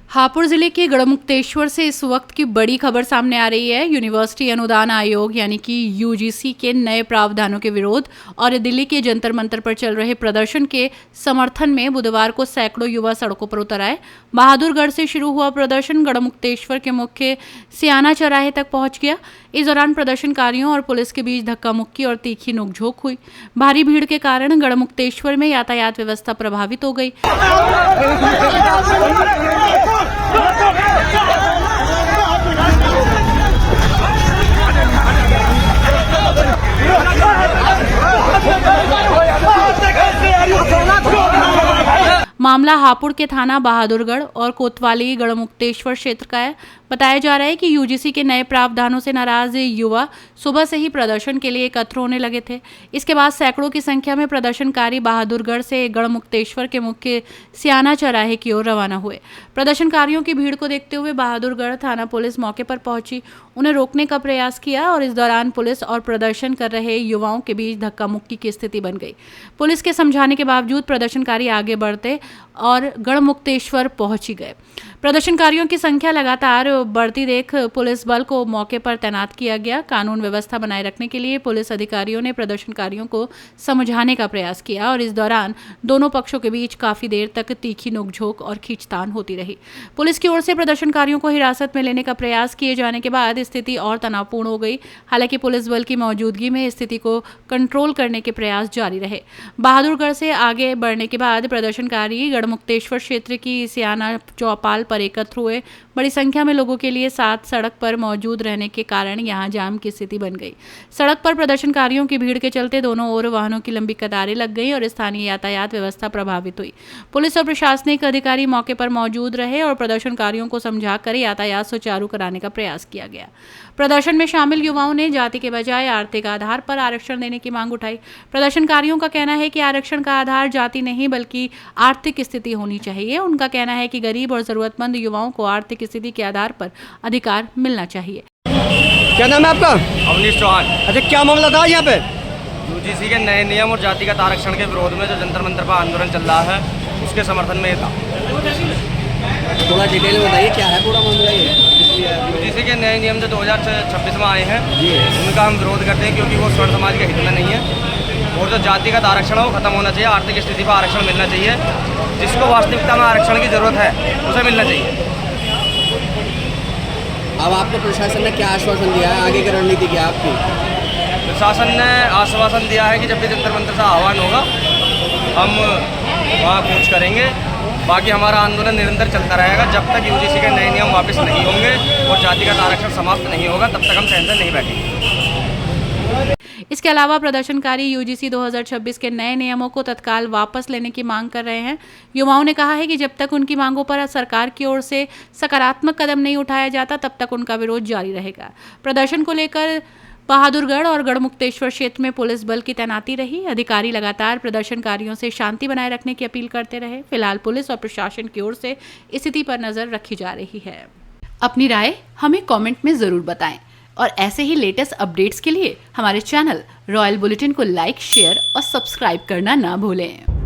हापुड़ जिले के गढ़मुक्तेश्वर से इस वक्त की बड़ी खबर सामने आ रही है। यूनिवर्सिटी अनुदान आयोग यानी कि यूजीसी के नए प्रावधानों के विरोध और दिल्ली के जंतर मंतर पर चल रहे प्रदर्शन के समर्थन में बुधवार को सैकड़ों युवा सड़कों पर उतर आए। बहादुरगढ़ से शुरू हुआ प्रदर्शन गढ़मुक्तेश्वर के मुख्य सियाना चौराहे तक पहुंच गया। इस दौरान प्रदर्शनकारियों और पुलिस के बीच धक्का मुक्की और तीखी नोकझोंक हुई। भारी भीड़ के कारण गढ़मुक्तेश्वर में यातायात व्यवस्था प्रभावित हो गई। मामला हापुड़ के थाना बहादुरगढ़ और कोतवाली गढ़मुक्तेश्वर क्षेत्र का है। बताया जा रहा है कि यूजीसी के नए प्रावधानों से नाराज युवा सुबह से ही प्रदर्शन के लिए एकत्र होने लगे थे। इसके बाद सैकड़ों की संख्या में प्रदर्शनकारी बहादुरगढ़ से गढ़मुक्तेश्वर के मुख्य सियाना चौराहे की ओर रवाना हुए। प्रदर्शनकारियों की भीड़ को देखते हुए बहादुरगढ़ थाना पुलिस मौके पर पहुंची, उन्हें रोकने का प्रयास किया और इस दौरान पुलिस और प्रदर्शन कर रहे युवाओं के बीच धक्का मुक्की की स्थिति बन गई। पुलिस के समझाने के बावजूद प्रदर्शनकारी आगे बढ़ते और गढ़मुक्तेश्वर पहुंच ही गए। प्रदर्शनकारियों की संख्या लगातार बढ़ती देख पुलिस बल को मौके पर तैनात किया गया। कानून व्यवस्था बनाए रखने के लिए पुलिस अधिकारियों ने प्रदर्शनकारियों को समझाने का प्रयास किया और इस दौरान दोनों पक्षों के बीच काफी देर तक तीखी नोकझोंक और खींचतान होती रही। पुलिस की ओर से प्रदर्शनकारियों को हिरासत में लेने का प्रयास किए जाने के बाद स्थिति और तनावपूर्ण हो गई। हालांकि पुलिस बल की मौजूदगी में स्थिति को कंट्रोल करने के प्रयास जारी रहे। बहादुरगढ़ से आगे बढ़ने के बाद प्रदर्शनकारी गढ़मुक्तेश्वर क्षेत्र की सियाना चौपाल पर एकत्र हुए। बड़ी संख्या में लोगों के लिए साथ सड़क पर मौजूद रहने के कारण यहां जाम की स्थिति बन गई। सड़क पर प्रदर्शनकारियों की भीड़ के चलते दोनों ओर वाहनों की लंबी कतारें लग गई और स्थानीय यातायात व्यवस्था प्रभावित हुई। पुलिस और प्रशासनिक अधिकारी मौके पर मौजूद रहे और प्रदर्शनकारियों को समझाकर यातायात सुचारू कराने का प्रयास किया गया। प्रदर्शन में शामिल युवाओं ने जाति के बजाय आर्थिक आधार पर आरक्षण देने की मांग उठाई। प्रदर्शनकारियों का कहना है कि आरक्षण का आधार जाति नहीं बल्कि आर्थिक स्थिति होनी चाहिए। उनका कहना है कि गरीब और जरूरतमंद युवाओं को आर्थिक स्थिति के आधार पर अधिकार मिलना चाहिए। क्या नाम है आपका? अवनीश चौहान। अच्छा, क्या मामला था यहाँ पे? यूजीसी के नए नियम और जातिगत आरक्षण के विरोध में जो जंतर मंतर पर आंदोलन चल रहा है, उसके समर्थन में था। थोड़ा डिटेल में बताइए, क्या है पूरा मामला ये? यूजीसी के नए नियम जो 2026 में आए हैं, उनका हम विरोध करते हैं क्योंकि वो स्वर्ण समाज के हित में नहीं है। और जो जातिगत आरक्षण है वो खत्म होना चाहिए। आर्थिक स्थिति पर आरक्षण मिलना चाहिए। जिसको वास्तविकता में आरक्षण की जरूरत है उसे मिलना चाहिए। अब आपको प्रशासन ने क्या आश्वासन दिया है? आगे की रणनीति क्या है आपकी? प्रशासन ने आश्वासन दिया है कि जब भी जंतर मंतर से आह्वान होगा हम वहाँ कूच करेंगे। बाकी हमारा आंदोलन निरंतर चलता रहेगा जब तक यूजीसी के नए नियम वापस नहीं होंगे और जातिगत आरक्षण समाप्त नहीं होगा, तब तक हम सहन से नहीं बैठेंगे। इसके अलावा प्रदर्शनकारी यूजीसी 2026 के नए नियमों को तत्काल वापस लेने की मांग कर रहे हैं। युवाओं ने कहा है कि जब तक उनकी मांगों पर सरकार की ओर से सकारात्मक कदम नहीं उठाया जाता तब तक उनका विरोध जारी रहेगा। प्रदर्शन को लेकर बहादुरगढ़ और गढ़मुक्तेश्वर क्षेत्र में पुलिस बल की तैनाती रही। अधिकारी लगातार प्रदर्शनकारियों से शांति बनाए रखने की अपील करते रहे। फिलहाल पुलिस और प्रशासन की ओर से स्थिति पर नजर रखी जा रही है। अपनी राय हमें कमेंट में जरूर बताएं और ऐसे ही लेटेस्ट अपडेट्स के लिए हमारे चैनल रॉयल बुलेटिन को लाइक, शेयर और सब्सक्राइब करना ना भूलें।